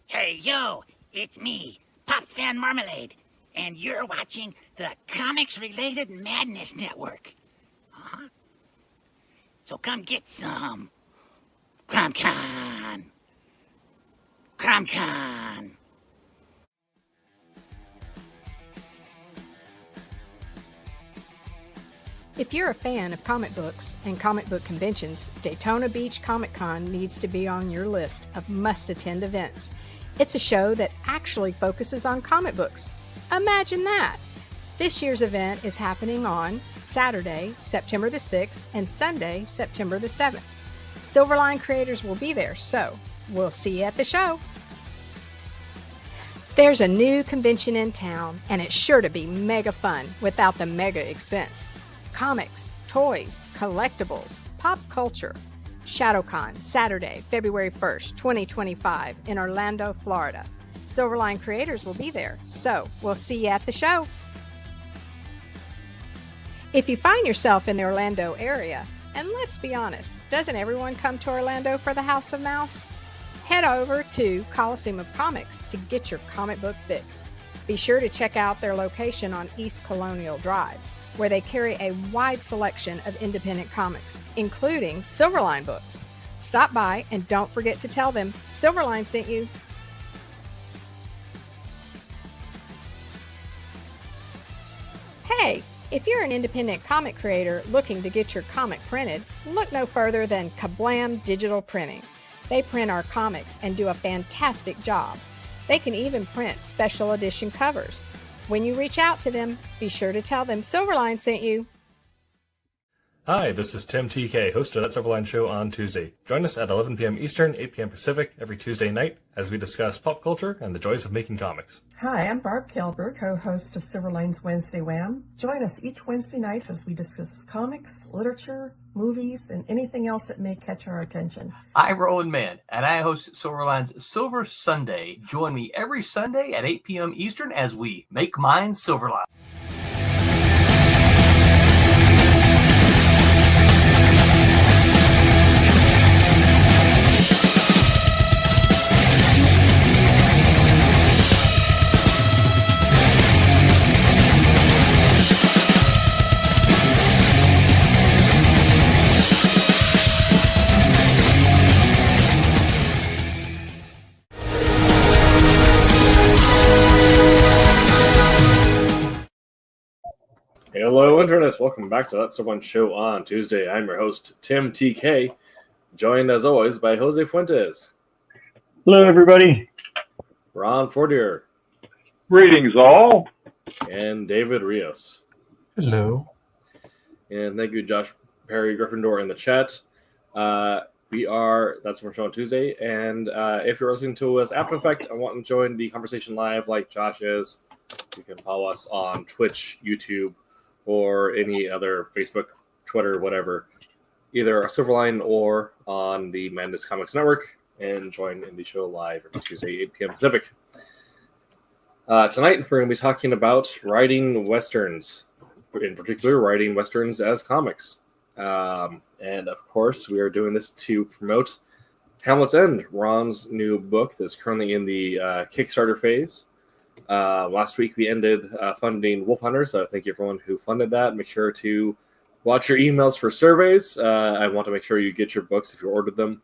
Hey, yo, it's me, Pops Fan Marmalade, and you're watching the Comics-Related Madness Network. Huh? So come get some. CromCon. CromCon. If you're a fan of comic books and comic book conventions, Daytona Beach Comic Con needs to be on your list of must-attend events. It's a show that actually focuses on comic books. Imagine that! This year's event is happening on Saturday, September the 6th, and Sunday, September the 7th. Silverline creators will be there, so we'll see you at the show. There's a new convention in town, and it's sure to be mega fun without the mega expense. Comics, toys, collectibles, pop culture. ShadowCon, Saturday, February 1st, 2025 in Orlando, Florida. Silverline creators will be there, so we'll see you at the show. If you find yourself in the Orlando area, and let's be honest, doesn't everyone come to Orlando for the House of Mouse? Head over to Coliseum of Comics to get your comic book fix. Be sure to check out their location on East Colonial Drive, where they carry a wide selection of independent comics, including Silverline books. Stop by and don't forget to tell them Silverline sent you. Hey, if you're an independent comic creator looking to get your comic printed, look no further than Kablam Digital Printing. They print our comics and do a fantastic job. They can even print special edition covers. When you reach out to them, be sure to tell them Silverline sent you. Hi, this is Tim TK, host of That Silverline Show on Tuesday. Join us at 11 p.m. Eastern, 8 p.m. Pacific every Tuesday night as we discuss pop culture and the joys of making comics. Hi, I'm Barb Kilber, co-host of Silverline's Wednesday Wham. Join us each Wednesday nights as we discuss comics, literature, movies, and anything else that may catch our attention. I'm Roland Mann, and I host Silverline's Silver Sunday. Join me every Sunday at 8 p.m. Eastern as we make mine Silverline. Hello, Internet. Welcome back to That Someone Show on Tuesday. I'm your host, Tim TK, joined as always by Jose Fuentes. Hello, everybody. Ron Fortier. Greetings, all. And David Rios. Hello. And thank you, Josh Perry Gryffindor in the chat. We are That's Someone Show on Tuesday. And if you're listening to us after the fact and want to join the conversation live like Josh is, you can follow us on Twitch, YouTube, or any other Facebook, Twitter, whatever, either our Silverline or on the Madness Comics Network, and join in the show live every Tuesday, 8 p.m. Pacific. Tonight, we're going to be talking about writing Westerns, in particular, writing Westerns as comics. And, of course, we are doing this to promote Hamlet's End, Ron's new book that's currently in the Kickstarter phase. Last week we ended funding Wolf Hunter, so thank you everyone who funded that. Make sure to watch your emails for surveys. I want to make sure you get your books if you ordered them.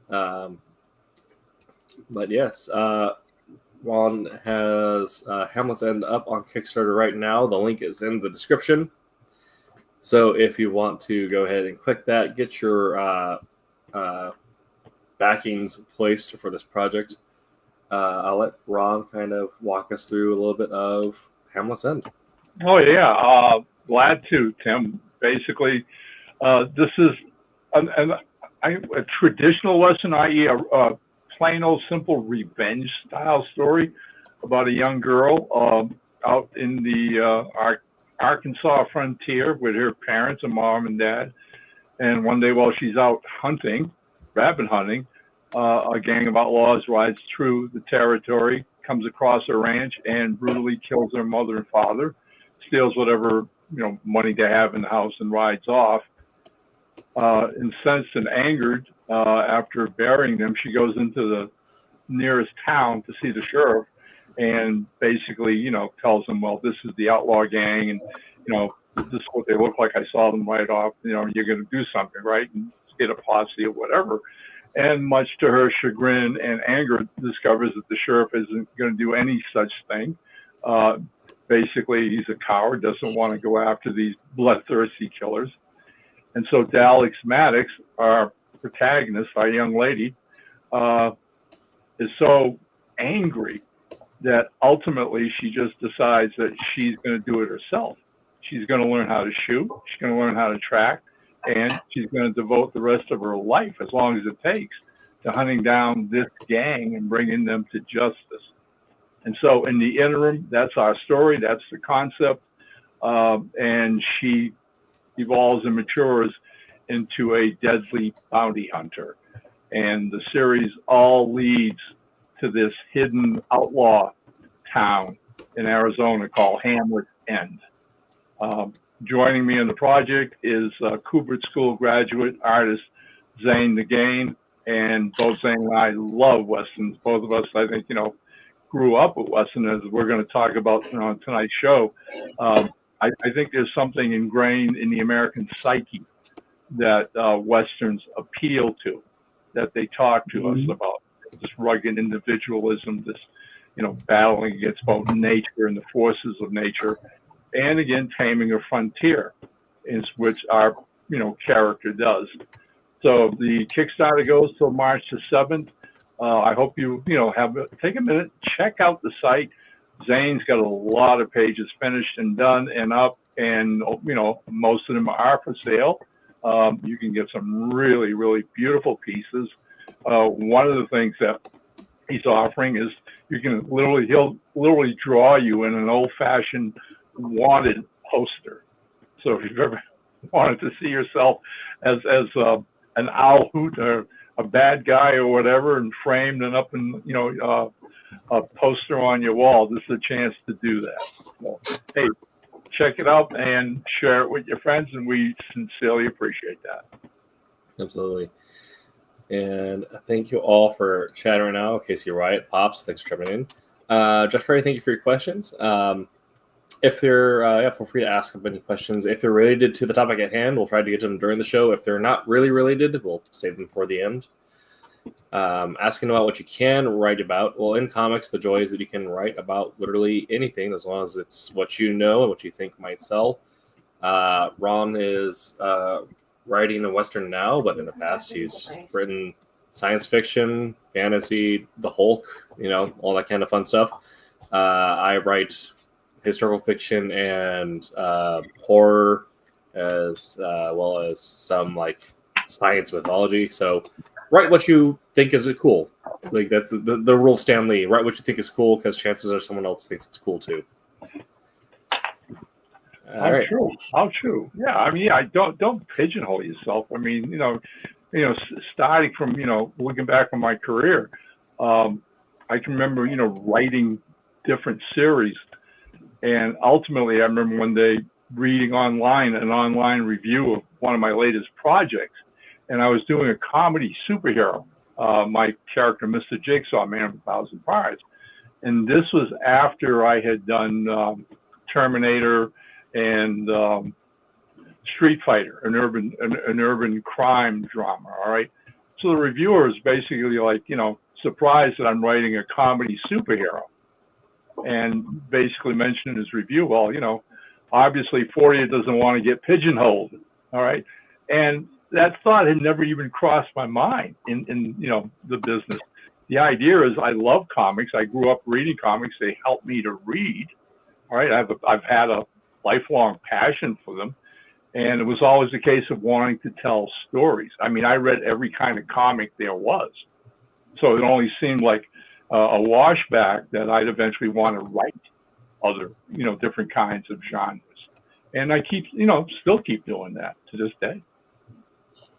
But yes, Ron has Hamlet's End up on Kickstarter right now. The link is in the description. So if you want to go ahead and click that, get your backings placed for this project. I'll let Ron kind of walk us through a little bit of Hamlet's End. Oh, yeah. Glad to, Tim. Basically, this is a traditional Western, i.e. a plain old simple revenge style story about a young girl out in the Arkansas frontier with her parents, a mom and dad. And one day while she's out hunting, rabbit hunting, a gang of outlaws rides through the territory, comes across a ranch and brutally kills their mother and father, steals whatever money they have in the house, and rides off. Incensed and angered, after burying them, she goes into the nearest town to see the sheriff, and basically, tells him, well, this is the outlaw gang, and this is what they look like. I saw them right off. You're going to do something, right? And get a posse or whatever. And much to her chagrin and anger, discovers that the sheriff isn't going to do any such thing. Basically, he's a coward, doesn't want to go after these bloodthirsty killers. And so Dalix Maddox, our protagonist, our young lady, is so angry that ultimately she just decides that she's going to do it herself. She's going to learn how to shoot. She's going to learn how to track. And she's going to devote the rest of her life, as long as it takes, to hunting down this gang and bringing them to justice. And so in the interim, that's our story. That's the concept. And she evolves and matures into a deadly bounty hunter. And the series all leads to this hidden outlaw town in Arizona called Hamlet's End. Joining me in the project is Koepp School graduate artist Zane Nagain, and both Zane and I love Westerns. Both of us, I think, grew up with Westerns, as we're going to talk about on tonight's show. I think there's something ingrained in the American psyche that Westerns appeal to, that they talk to us about. This rugged individualism, this, battling against both nature and the forces of nature, and again, taming a frontier, is which our, character does. So the Kickstarter goes till March the 7th. I hope you, take a minute, check out the site. Zane's got a lot of pages finished and done and up, and, most of them are for sale. You can get some really, really beautiful pieces. One of the things that he's offering is he'll literally draw you in an old-fashioned wanted poster. So if you've ever wanted to see yourself as an owl hoot or a bad guy or whatever, and framed and up in a poster on your wall, this is a chance to do that. So, hey, check it out and share it with your friends, and we sincerely appreciate that. Absolutely. And thank you all for chatting right now. Casey Riot, Pops, thanks for jumping in. Josh Perry, thank you for your questions. If they're, feel free to ask them any questions. If they're related to the topic at hand, we'll try to get to them during the show. If they're not really related, we'll save them for the end. Asking about what you can write about. Well, in comics, the joy is that you can write about literally anything, as long as it's what you know and what you think might sell. Ron is writing a Western now, but in the past he's written science fiction, fantasy, the Hulk, all that kind of fun stuff. I write historical fiction and horror, as well as some science mythology. So write what you think is cool. That's the rule of Stan Lee. Write what you think is cool, because chances are someone else thinks it's cool too. How true. Yeah, don't pigeonhole yourself. Starting from, looking back on my career, I can remember, writing different series. And ultimately, I remember one day reading an online review of one of my latest projects, and I was doing a comedy superhero. My character, Mr. Jigsaw, Man with 1,000 Parts. And this was after I had done Terminator and Street Fighter, an urban crime drama. All right. So the reviewer is basically surprised that I'm writing a comedy superhero, and basically mentioned in his review, well, obviously Fourier doesn't want to get pigeonholed. All right. And that thought had never even crossed my mind in the business. The idea is I love comics. I grew up reading comics. They helped me to read. All right. I've had a lifelong passion for them. And it was always a case of wanting to tell stories. I read every kind of comic there was. So it only seemed like a washback that I'd eventually want to write other, different kinds of genres. And I still keep doing that to this day.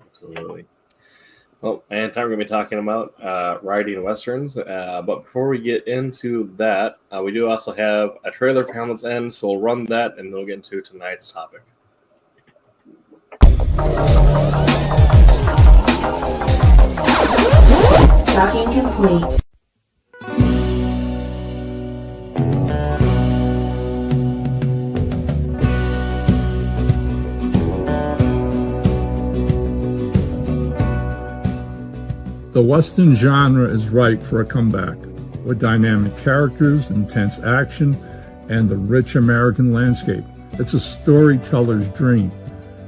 Absolutely. Well, and time we're going to be talking about writing westerns. But before we get into that, we do also have a trailer for Hamlet's End, so we'll run that and then we'll get into tonight's topic. Docking complete. The Western genre is ripe for a comeback, with dynamic characters, intense action, and the rich American landscape. It's a storyteller's dream.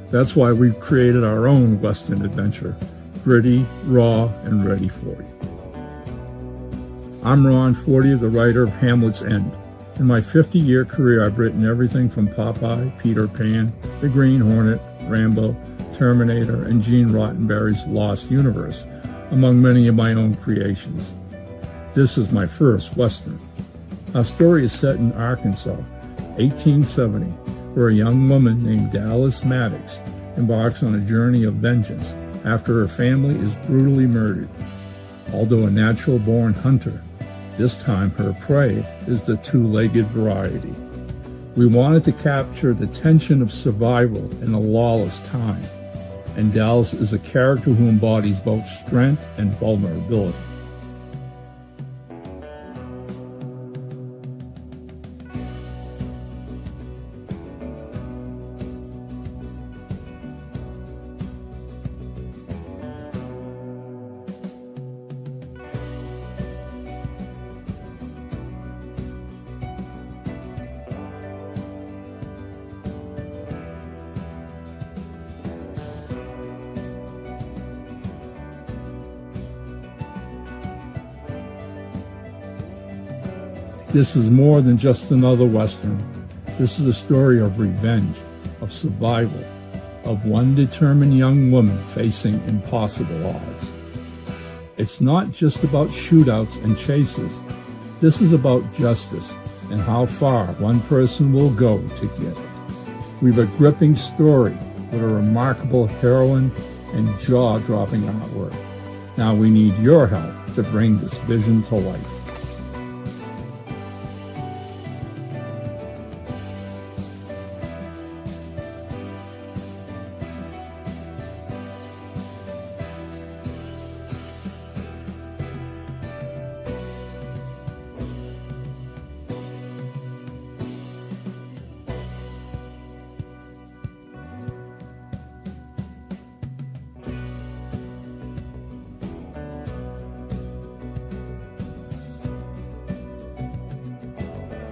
That's why we've created our own Western adventure, gritty, raw, and ready for you. I'm Ron Fortier, the writer of Hamlet's End. In my 50-year career, I've written everything from Popeye, Peter Pan, The Green Hornet, Rambo, Terminator, and Gene Roddenberry's Lost Universe, among many of my own creations. This is my first Western. Our story is set in Arkansas, 1870, where a young woman named Dallas Maddox embarks on a journey of vengeance after her family is brutally murdered. Although a natural-born hunter, this time her prey is the two-legged variety. We wanted to capture the tension of survival in a lawless time, and Dallas is a character who embodies both strength and vulnerability. This is more than just another Western. This is a story of revenge, of survival, of one determined young woman facing impossible odds. It's not just about shootouts and chases. This is about justice and how far one person will go to get it. We've a gripping story with a remarkable heroine and jaw-dropping artwork. Now we need your help to bring this vision to life.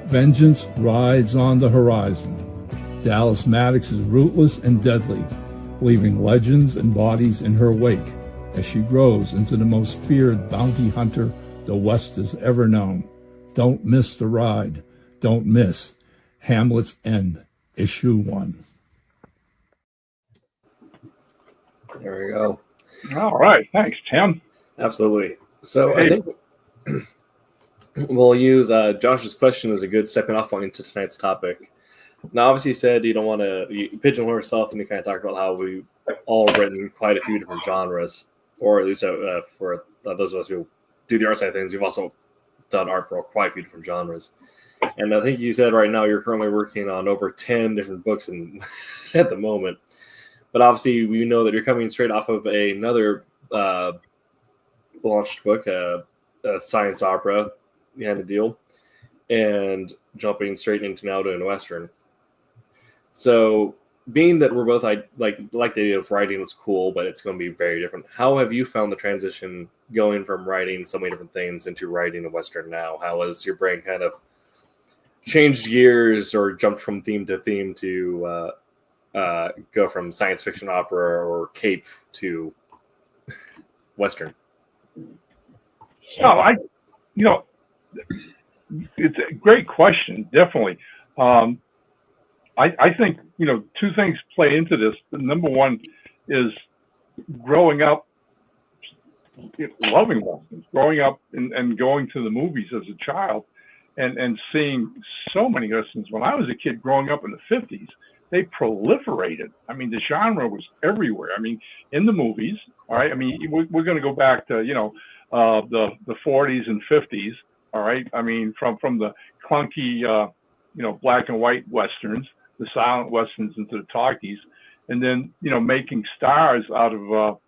Vengeance rides on the horizon. Dallas Maddox is ruthless and deadly, leaving legends and bodies in her wake as she grows into the most feared bounty hunter the West has ever known. Don't miss the ride. Don't miss Hamlet's End, Issue 1. There we go. All right. Thanks, Tim. Absolutely. So Hey. I think we'll use Josh's question as a good stepping off point to tonight's topic. Now, obviously, you said you don't want to pigeonhole yourself, and you kind of talked about how we've all written quite a few different genres, or at least for those of us who do the art side of things, you've also done art for quite a few different genres. And I think you said right now you're currently working on over 10 different books at the moment. But obviously, we know that you're coming straight off of another launched book, a science opera kind of deal, and jumping straight into now doing a Western. So, being that we're both like the idea of writing was cool, but it's going to be very different. How have you found the transition going from writing so many different things into writing a Western now? How has your brain kind of changed gears or jumped from theme to theme to go from science fiction opera or Koepp to Western? Oh, it's a great question. Definitely. I think, two things play into this. Number one is growing up, loving Westerns, growing up and going to the movies as a child and seeing so many Westerns. When I was a kid growing up in the 50s, they proliferated. I mean, the genre was everywhere. I mean, in the movies, all right. I mean, we're going to go back to the 40s and 50s, all right. I mean, from the clunky black and white westerns, the silent westerns into the talkies, and then making stars out of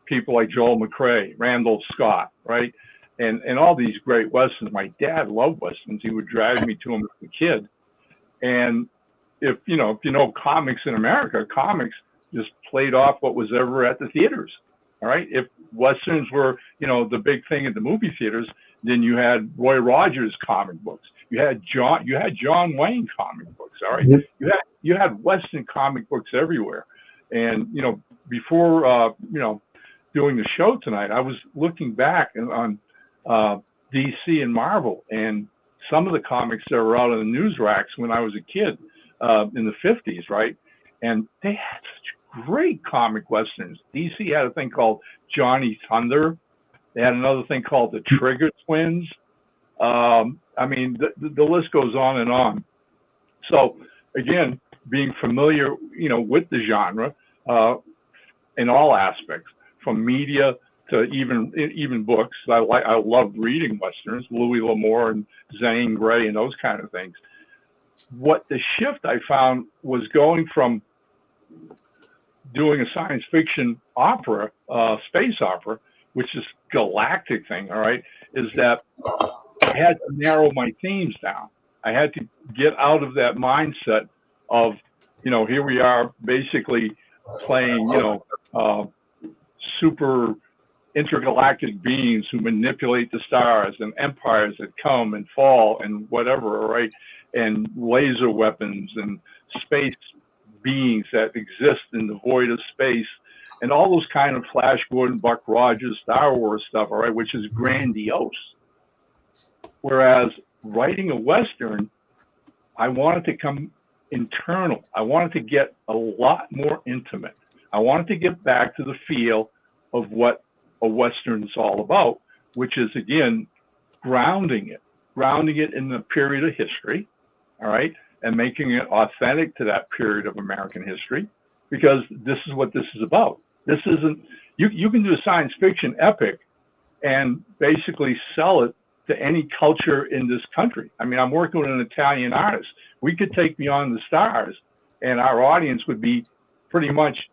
people like Joel McCrea, Randall Scott, right, and all these great westerns. My dad loved westerns. He would drag me to them as a kid, and if you know comics in America, comics just played off what was ever at the theaters. All right. If westerns were, the big thing at the movie theaters, then you had Roy Rogers comic books. You had John Wayne comic books. All right. Mm-hmm. You had Western comic books everywhere. And before doing the show tonight, I was looking back on DC and Marvel and some of the comics that were out on the news racks when I was a kid in the 50s, right? And they had such great comic westerns. DC had a thing called Johnny Thunder. They had another thing called the Trigger Twins. I mean, the list goes on and on. So again, being familiar, with the genre in all aspects, from media to even books. I loved reading westerns, Louis L'Amour and Zane Grey and those kind of things. What the shift I found was going from doing a science fiction opera, space opera, which is galactic thing, all right, is that I had to narrow my themes down. I had to get out of that mindset of, here we are basically playing, super intergalactic beings who manipulate the stars and empires that come and fall and whatever, right? And laser weapons and space beings that exist in the void of space and all those kind of Flash Gordon, Buck Rogers, Star Wars stuff, all right, which is grandiose. Whereas writing a Western, I wanted to come internal. I wanted to get a lot more intimate. I wanted to get back to the feel of what a Western is all about, which is, again, grounding it in the period of history, all right, and making it authentic to that period of American history, because this is what this is about. This isn't, you can do a science fiction epic and basically sell it to any culture in this country. I mean, I'm working with an Italian artist. We could take Beyond the Stars and our audience would be pretty much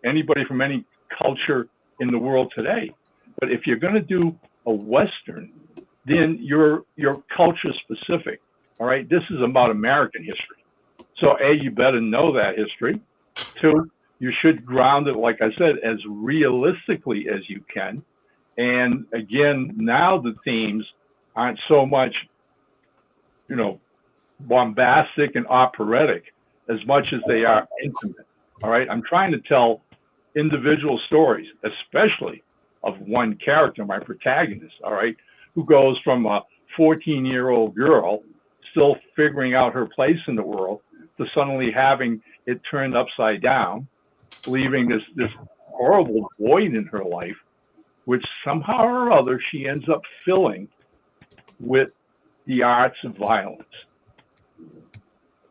anybody from any culture in the world today. But if you're going to do a Western, then you're culture specific. All right. This is about American history. So A, you better know that history. Two, you should ground it, like I said, as realistically as you can. And again, now the themes aren't so much, bombastic and operatic as much as they are intimate. All right. I'm trying to tell individual stories, especially of one character, my protagonist, all right, who goes from a 14-year-old girl still figuring out her place in the world to suddenly having it turned upside down, leaving this horrible void in her life, which somehow or other she ends up filling with the arts of violence.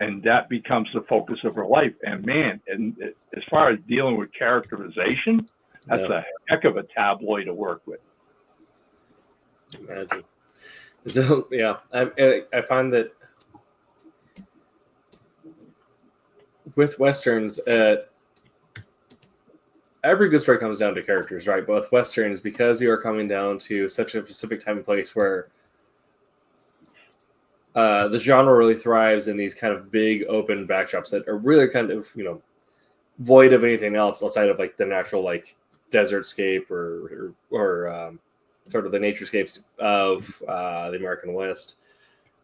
And that becomes the focus of her life. And man, and as far as dealing with characterization, that's a heck of a tabloid to work with. Imagine. So, yeah, I find that with Westerns, every good story comes down to characters, right? But with Westerns, because you are coming down to such a specific time and place where the genre really thrives in these kind of big open backdrops that are really kind of, void of anything else outside of like the natural like desertscape or sort of the naturescapes of the American West,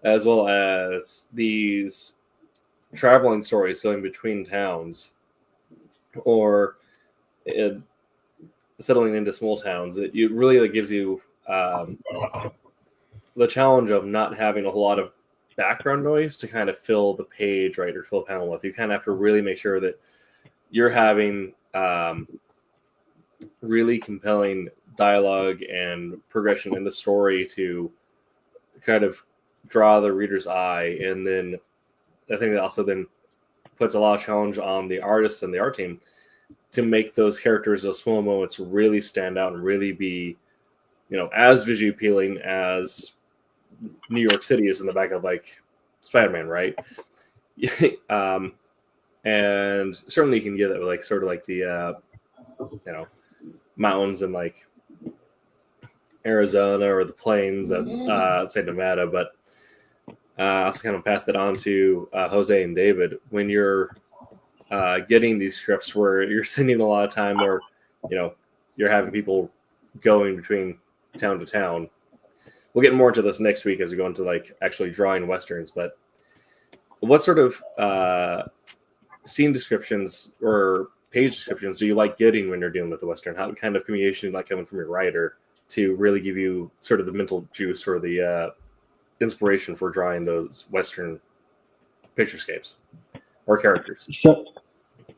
as well as these traveling stories going between towns or settling into small towns. That you really gives you the challenge of not having a whole lot of background noise to kind of fill the page, right, or fill a panel with. You kind of have to really make sure that you're having really compelling dialogue and progression in the story to kind of draw the reader's eye. And then I think that also then puts a lot of challenge on the artists and the art team to make those characters, those small moments, really stand out and really be, as visually appealing as New York City is in the back of like Spider-Man, right? And certainly you can get it with like sort of like the mountains and like Arizona or the plains at say Nevada, but I also kind of pass that on to Jose and David. When you're getting these scripts where you're spending a lot of time where you're having people going between town to town. We'll get more into this next week as we go into like actually drawing westerns, but what sort of scene descriptions or page descriptions do you like getting when you're dealing with the western? How kind of communication do you like coming from your writer to really give you sort of the mental juice or the inspiration for drawing those western picturescapes or characters?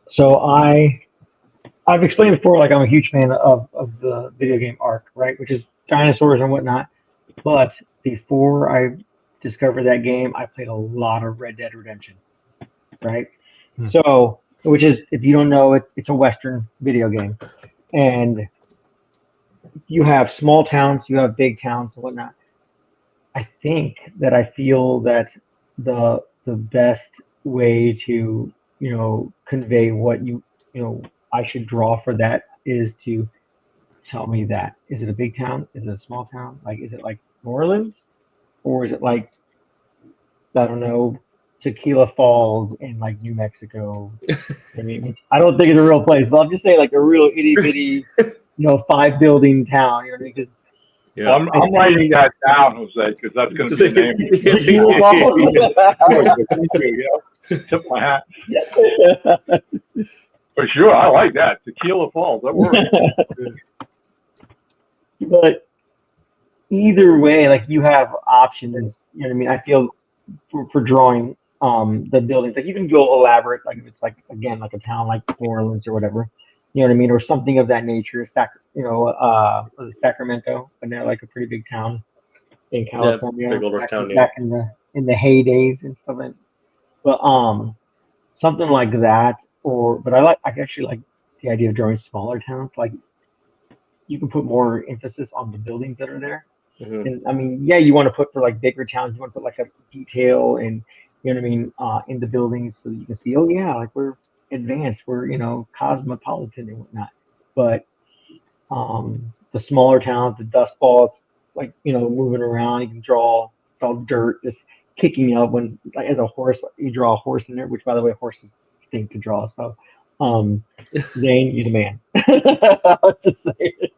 So I've explained before, like I'm a huge fan of the video game Ark, right, which is dinosaurs and whatnot. But before I discovered that game, I played a lot of Red Dead Redemption, right? So, which is, if you don't know, it's a Western video game. And you have small towns, you have big towns and whatnot. I feel that the best way to, convey what I should draw for that is to tell me that. Is it a big town? Is it a small town? Like, is it like New Orleans? Or is it like, I don't know, Tequila Falls in like New Mexico? I mean, I don't think it's a real place, but I'll just say like a real itty bitty, 5-building town. You know what I mean? 'Cause Yeah. I'm writing that down, Jose, because that's going to be the name. Tequila Falls. Thank you. Tip my hat. For sure, I like that. Tequila Falls. That works. But either way, like you have options. You know what I mean? I feel for drawing the buildings, like you can go elaborate, like if it's like again like a town like New Orleans or whatever. You know what I mean, or something of that nature. Sacramento, and they're like a pretty big town in California. Big older town, back in the heydays and stuff like. But something like that, but I actually like the idea of drawing smaller towns. Like you can put more emphasis on the buildings that are there. Mm-hmm. And I mean, yeah, you want to put for like bigger towns, you want to put like a detail and you know what I mean in the buildings so that you can see, oh yeah, like we're advanced, we're cosmopolitan and whatnot. But the smaller towns, the dust balls, like moving around, you can draw dirt just kicking up when like, as a horse, you draw a horse in there, which by the way horses stink to draw. So Zane, you're the man. I'll just say it.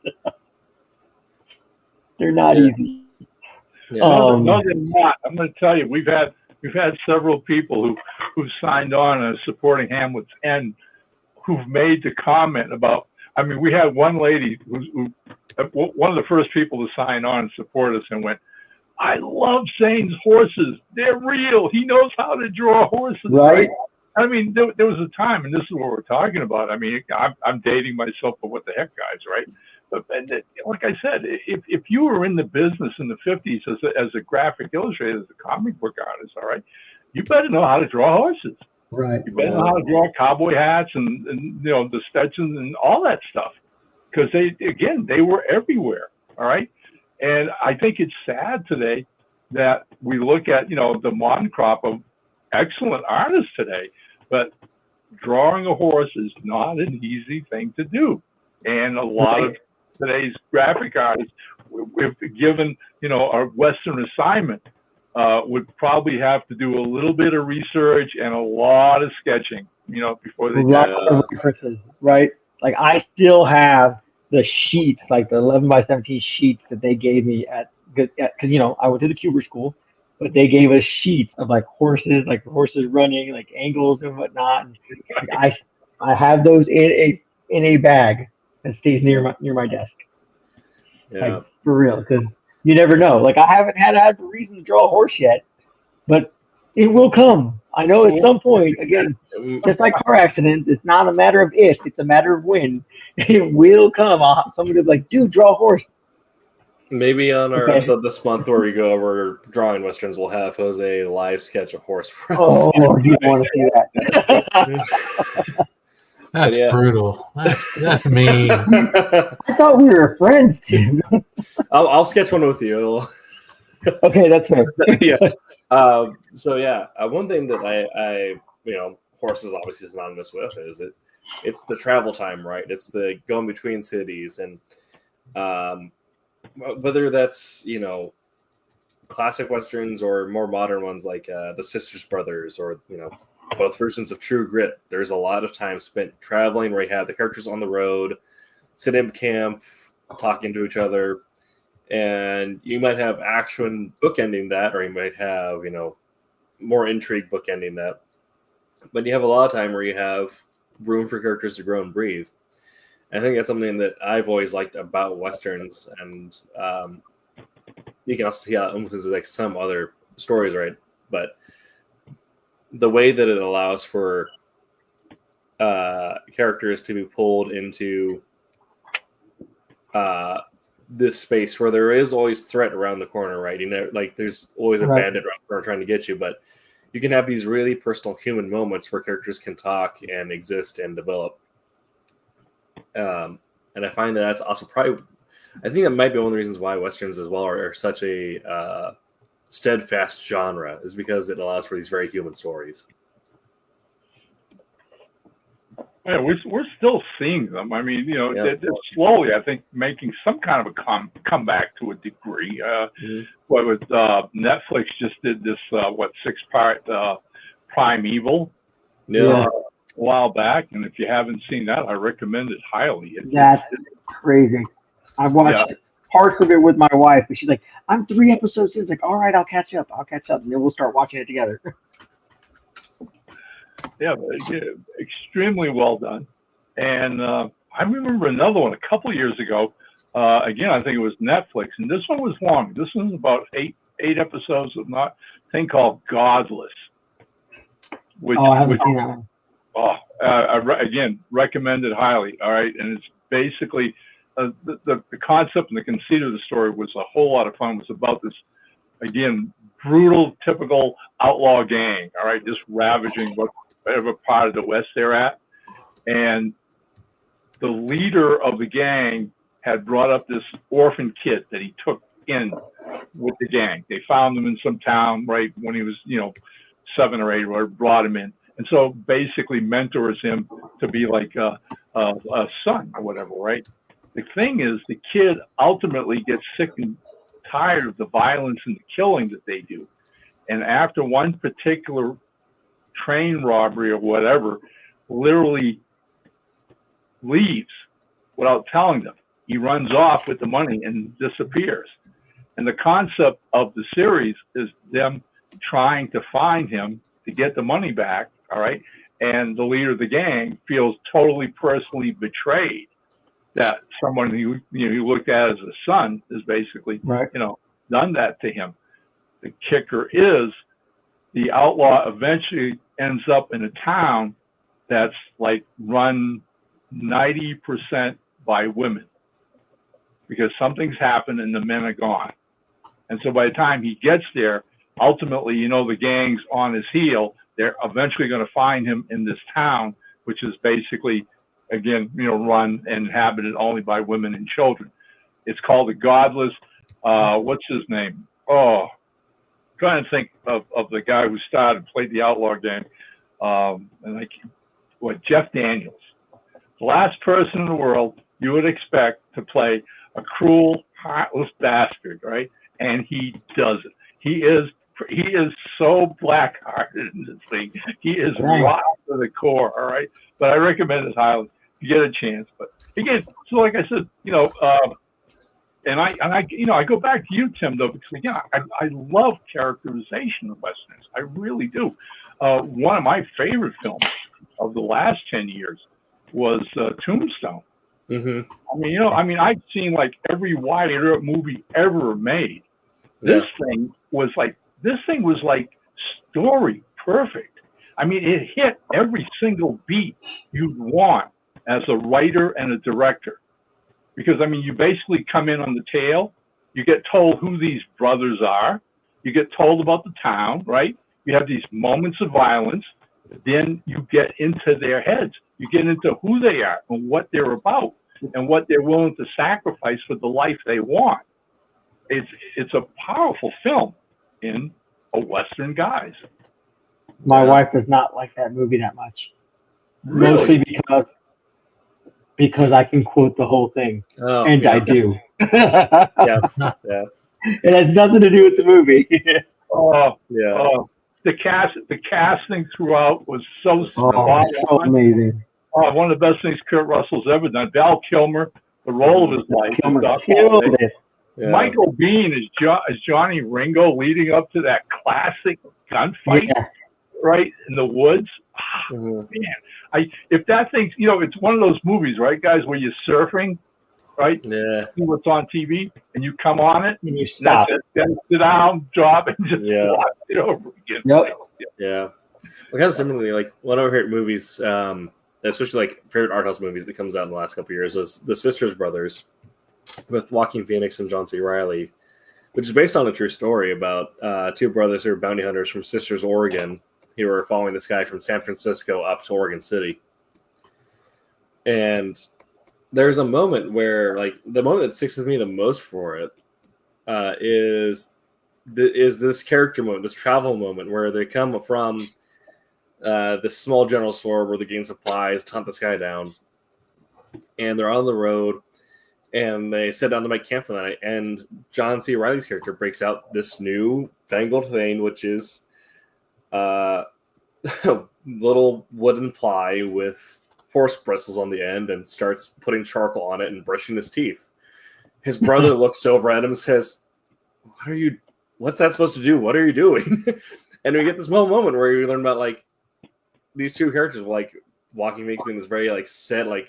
They're not easy. Yeah. No, they're not. I'm going to tell you, we've had several people who signed on as supporting Hamlet's End, who've made the comment about. I mean, we had one lady who one of the first people to sign on and support us, and went, "I love Zane's horses. They're real. He knows how to draw horses." Right. I mean, there was a time, and this is what we're talking about. I mean, I'm dating myself, but what the heck, guys, right? But like I said, if you were in the business in the 50s as a graphic illustrator, as a comic book artist, all right, you better know how to draw horses. Right. You better know how to draw cowboy hats and the Stetsons and all that stuff, because they were everywhere. All right, and I think it's sad today that we look at the modern crop of excellent artists today, but drawing a horse is not an easy thing to do, and a lot of today's graphic artists, if given a Western assignment, would probably have to do a little bit of research and a lot of sketching, before they references, right? Like I still have the sheets, like the 11x17 sheets that they gave me because I went to the Koepp school, but they gave us sheets of like horses running, like angles and whatnot. And, like, I have those in a bag that stays near my desk. Yeah. Like for real, because you never know. Like I haven't had a reason to draw a horse yet, but it will come. I know at some point. Again, just like car accidents, it's not a matter of if, it's a matter of when. It will come. Somebody will be like, "Dude, draw a horse." Maybe on our Okay. episode this month where we go over drawing westerns, we'll have Jose live sketch a horse for us. Oh, you want to see that? That's yeah. brutal. That's mean. I thought we were friends, Tim. I'll sketch one with you. Okay, that's fair. Yeah. So yeah, one thing that I horses obviously synonymous with is it's the travel time, right? It's the going between cities, and whether that's classic westerns or more modern ones like the Sisters Brothers, or both versions of True Grit. There's a lot of time spent traveling where you have the characters on the road, sit in camp, talking to each other, and you might have action bookending that, or you might have more intrigue bookending that. But you have a lot of time where you have room for characters to grow and breathe. And I think that's something that I've always liked about westerns, and you can also see how it influences like some other stories, right? But the way that it allows for characters to be pulled into this space where there is always threat around the corner, right? Like there's always a bandit around the corner trying to get you, but you can have these really personal human moments where characters can talk and exist and develop. And I find that that's also probably, I think that might be one of the reasons why westerns as well are such a steadfast genre, is because it allows for these very human stories. Yeah, we're still seeing them. I mean, they're slowly, I think, making some kind of a comeback to a degree. What with Netflix just did this 6-part Primeval a while back, and if you haven't seen that, I recommend it highly. That's crazy. I watched parts of it with my wife, and she's like, "I'm 3 episodes in." It's like, "All right, I'll catch up," and then we'll start watching it together. Yeah, extremely well done. And I remember another one a couple of years ago. Again, I think it was Netflix, and this one was long. This one's about eight episodes of a thing called Godless. I haven't seen that one. Again, recommend it highly. All right, and it's basically the concept and the conceit of the story was a whole lot of fun. It was about this, again, brutal, typical outlaw gang. All right, just ravaging whatever part of the West they're at, and the leader of the gang had brought up this orphan kid that he took in with the gang. They found him in some town right when he was 7 or 8, or brought him in. And so basically mentors him to be like a son or whatever, right? The thing is, the kid ultimately gets sick and tired of the violence and the killing that they do. And after one particular train robbery or whatever, literally leaves without telling them. He runs off with the money and disappears. And the concept of the series is them trying to find him to get the money back. All right. And the leader of the gang feels totally personally betrayed that someone who he looked at as a son is basically done that to him. The kicker is the outlaw eventually ends up in a town that's like run 90% by women, because something's happened and the men are gone. And so by the time he gets there, ultimately, the gang's on his heel. They're eventually going to find him in this town, which is basically, again, run and inhabited only by women and children. It's called The Godless. What's his name? Oh, I'm trying to think of the guy who played the outlaw game. Jeff Daniels. The last person in the world you would expect to play a cruel, heartless bastard, right? And he does it. He is so black-hearted in this thing. He is rotten to the core, all right? But I recommend it highly if you get a chance. But again, so like I said, and I go back to you, Tim, though, because again, I love characterization of westerns. I really do. One of my favorite films of the last 10 years was Tombstone. Mm-hmm. I mean, I've seen like every wide Arab movie ever made. This thing was like story perfect. I mean, it hit every single beat you'd want as a writer and a director. Because, I mean, you basically come in on the tail You get told who these brothers are. You get told about the town, right? You have these moments of violence. Then you get into their heads. You get into who they are and what they're about and what they're willing to sacrifice for the life they want. It's a powerful film in a Western guise. My wife does not like that movie that much. Really? Mostly because I can quote the whole thing, and yeah. I do. Yeah, yeah, It has nothing to do with the movie. yeah. The casting throughout was so spot so on. amazing. One of the best things Kurt Russell's ever done. Val Kilmer, the role of his life. Kilmer killed it. Yeah. Michael Biehn as Johnny Ringo leading up to that classic gunfight, right, in the woods. Man, if that thing, it's one of those movies, right, guys, where you're surfing, right? Yeah. See what's on TV, and you come on it, and you stop. Then sit down, drop, and just watch it over again. Yep. Yeah. Well, kind of similarly, like one of our favorite movies, especially like favorite art house movies that comes out in the last couple of years, was The Sisters Brothers with Joaquin Phoenix and John C. Reilly, which is based on a true story about two brothers who are bounty hunters from Sisters, Oregon, who were following this guy from San Francisco up to Oregon City. And there's a moment where, like, the moment that sticks with me the most for it is this character moment, this travel moment where they come from this small general store where they're getting supplies to hunt this guy down, and they're on the road, and they sit down to make camp for the night, and John C. Reilly's character breaks out this new fangled thing, which is little wooden ply with horse bristles on the end, and starts putting charcoal on it and brushing his teeth. His brother looks over at him and says, what's that supposed to do? What are you doing? And we get this moment where you learn about, like, these two characters, like, Joaquin Phoenix being this very, like, set, like,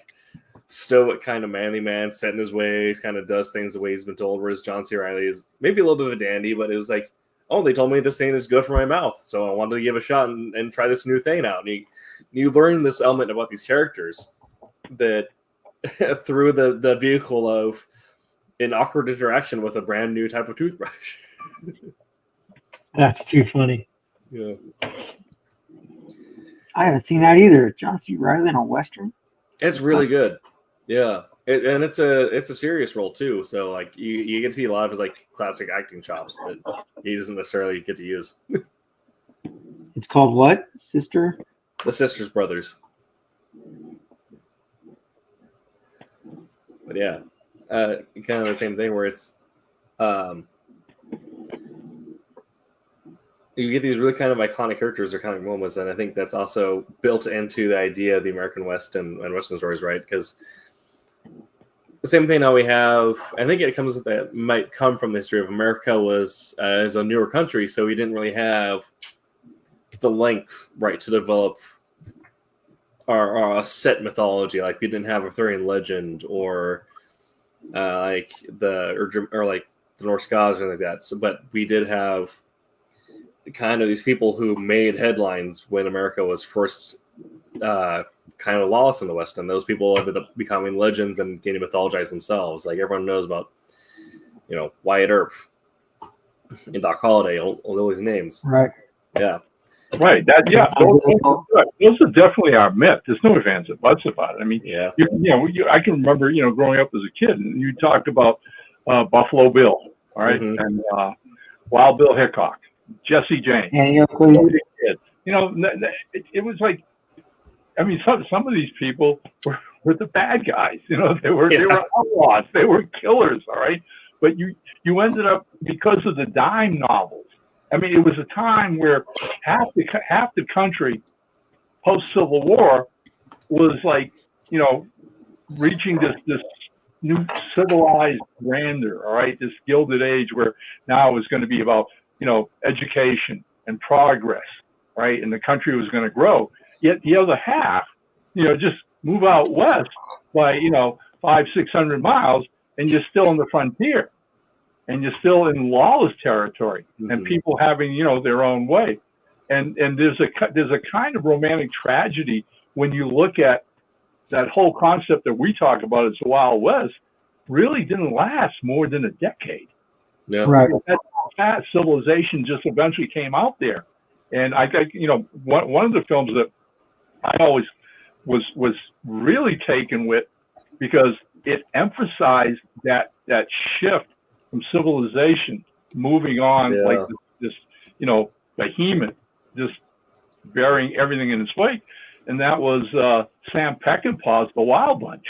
stoic kind of manly man, set in his ways, kind of does things the way he's been told, whereas John C. Reilly is maybe a little bit of a dandy, but is like, oh, they told me this thing is good for my mouth, so I wanted to give a shot and try this new thing out. And you learn this element about these characters that through the vehicle of an awkward interaction with a brand new type of toothbrush. That's too funny. Yeah. I haven't seen that either. John C. Reilly in a Western? It's really good. Yeah. And it's a serious role too. So like you get to see a lot of his like classic acting chops that he doesn't necessarily get to use. It's called what? Sister? The Sisters Brothers. But yeah. Kind of the same thing where it's you get these really kind of iconic characters or iconic moments, and I think that's also built into the idea of the American West and Western stories, right? Because the same thing now we have, I think it comes that might come from the history of America was as a newer country, so we didn't really have the length, right, to develop our set mythology. Like we didn't have Arthurian legend or like the Norse gods or anything like that. So, but we did have kind of these people who made headlines when America was first kind of lawless in the West, and those people ended up becoming legends and getting mythologized themselves. Like everyone knows about, Wyatt Earp and Doc Holliday, all these names. Right. Yeah. Right. Those are definitely our myth. There's no ifs, ands, or buts about it. I mean, yeah. I can remember, growing up as a kid, and you talked about Buffalo Bill, all right, and Wild Bill Hickok, Jesse James. It was like, I mean, some of these people were the bad guys. They were outlaws. They were killers. All right, but you ended up, because of the dime novels. I mean, it was a time where half the country post Civil War was like, reaching this new civilized grandeur. All right, this Gilded Age where now it's going to be about education and progress, right, and the country was going to grow. Yet the other half, just move out west by 500-600 miles, and you're still in the frontier, and you're still in lawless territory, and people having their own way, and there's a kind of romantic tragedy when you look at that whole concept that we talk about as the Wild West really didn't last more than a decade. Yeah. Right. That civilization just eventually came out there. And I think, one of the films that I always was really taken with, because it emphasized that shift from civilization moving on, like this behemoth just burying everything in its wake, and that was Sam Peckinpah's The Wild Bunch.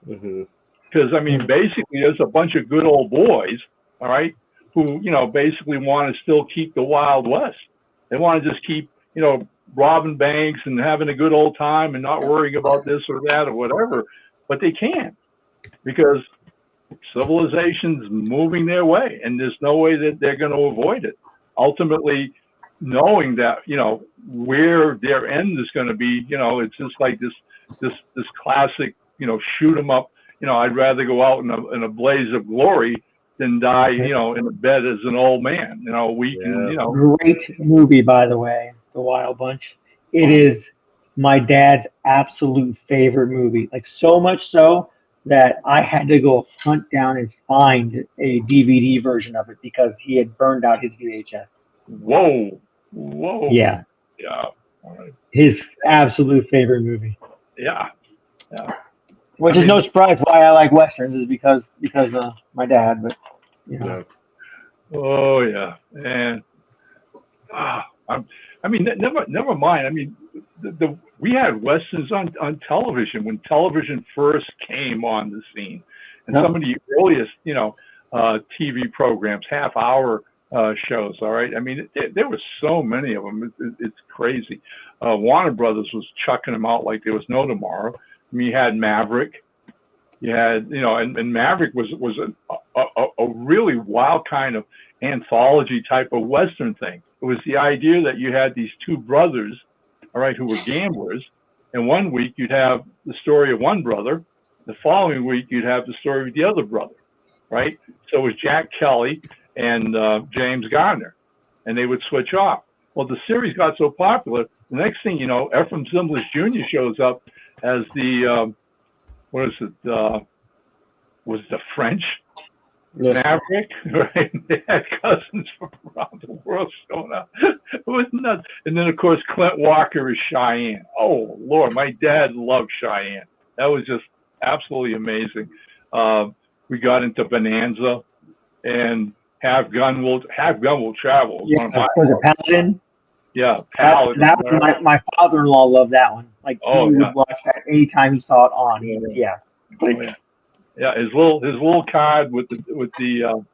Because I mean, basically, there's a bunch of good old boys, all right, who basically want to still keep the Wild West. They want to just keep robbing banks and having a good old time and not worrying about this or that or whatever, but they can't, because civilization's moving their way, and there's no way that they're going to avoid it. Ultimately, knowing that where their end is going to be, it's just like this classic shoot 'em up. I'd rather go out in a blaze of glory than die in a bed as an old man. Great movie, by the way, The Wild Bunch. It is my dad's absolute favorite movie. Like, so much so that I had to go hunt down and find a DVD version of it because he had burned out his VHS. Whoa. Yeah. Yeah. All right. His absolute favorite movie. Yeah. Which is no surprise why I like westerns, is because of my dad. But Oh yeah, and never mind. I mean, we had westerns on television when television first came on the scene, and some of the earliest TV programs, half-hour shows. All right, I mean, there were so many of them. It's crazy. Warner Brothers was chucking them out like there was no tomorrow. I mean, you had Maverick. You had, and Maverick was a really wild kind of anthology type of Western thing. It was the idea that you had these two brothers, all right, who were gamblers, and one week you'd have the story of one brother, the following week you'd have the story of the other brother, right? So it was Jack Kelly and James Garner, and they would switch off. Well, the series got so popular, the next thing you know, Ephraim Zimbalist Jr. shows up as the was the French Maverick, right? They had cousins from around the world showing up. It was nuts. And then, of course, Clint Walker is Cheyenne. Oh, Lord, my dad loved Cheyenne. That was just absolutely amazing. We got into Bonanza and Have Gun Will Travel. Yeah, was it Paladin? Yeah, Paladin. That was my father-in-law loved that one. Like, he would watch that anytime he saw it on. Yeah, his little card with the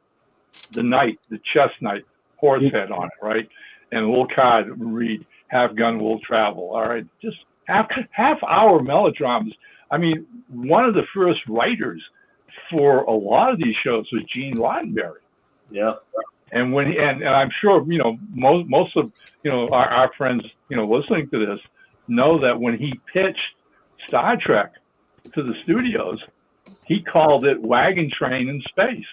knight, the chess knight, horse head on it, right? And a little card that would read, "Have Gun Will Travel." All right, just half-hour melodramas. I mean, one of the first writers for a lot of these shows was Gene Roddenberry. Yeah. And when and I'm sure most of our friends listening to this know that when he pitched Star Trek to the studios, he called it Wagon Train in Space.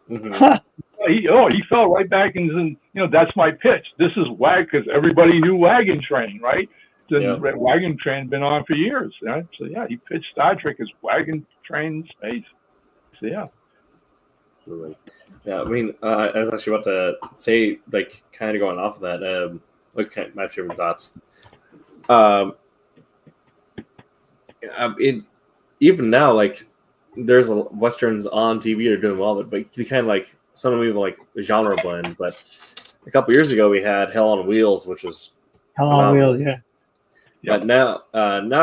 He fell right back and that's my pitch. This is because everybody knew Wagon Train, right? Wagon Train had been on for years, right? So yeah, he pitched Star Trek as Wagon Train in Space. So yeah. Absolutely. Yeah, I mean, I was actually about to say, like, kind of going off of that, my favorite thoughts. Even now, like, there's westerns on TV that are doing well, but they kind of like some of them even like genre blend. But a couple years ago, we had Hell on Wheels, which was Hell on Wheels, yeah. But now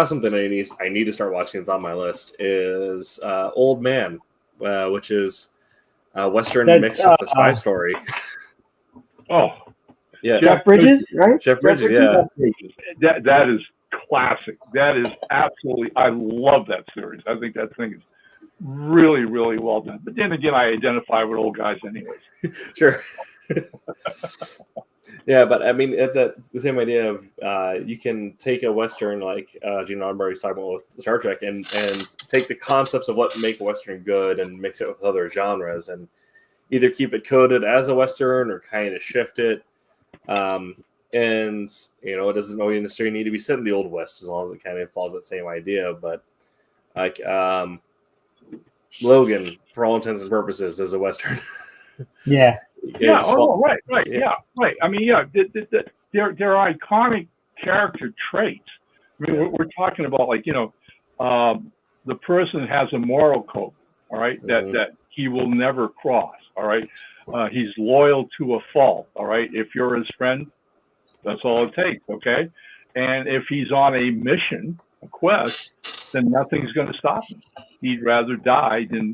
something I need to start watching. It's on my list. Is Old Man, which is Western mixed with a spy story. Oh, yeah. Jeff Bridges, right? Jeff Bridges, yeah. That is classic. That is absolutely. I love that series. I think that thing is really, really well done. But then again, I identify with old guys anyways. Sure. Yeah, but I mean, it's the same idea of you can take a Western like Gene Roddenberry's talking about with Star Trek and take the concepts of what make a Western good and mix it with other genres and either keep it coded as a Western or kind of shift it. And, it doesn't always necessarily need to be set in the Old West as long as it kind of follows that same idea. But like Logan, for all intents and purposes, is a Western. Yeah. Yeah. Oh, right. Yeah. Right. I mean, yeah. They're iconic character traits. I mean, we're talking about like the person has a moral code. All right, that he will never cross. All right, he's loyal to a fault. All right, if you're his friend, that's all it takes. Okay, and if he's on a mission, a quest, then nothing's going to stop him. He'd rather die than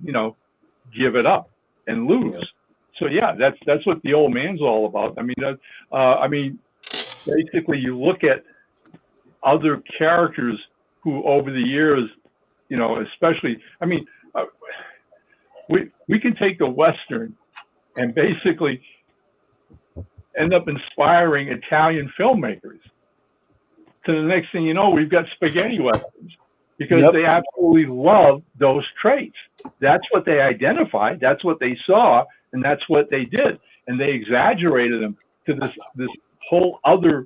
give it up and lose. So yeah, that's what the old man's all about. I mean, basically, you look at other characters who, over the years, especially, I mean, we can take the Western and basically end up inspiring Italian filmmakers. To the next thing you know, we've got spaghetti westerns because they absolutely love those traits. That's what they identified. That's what they saw, and that's what they did. And they exaggerated them to this whole other,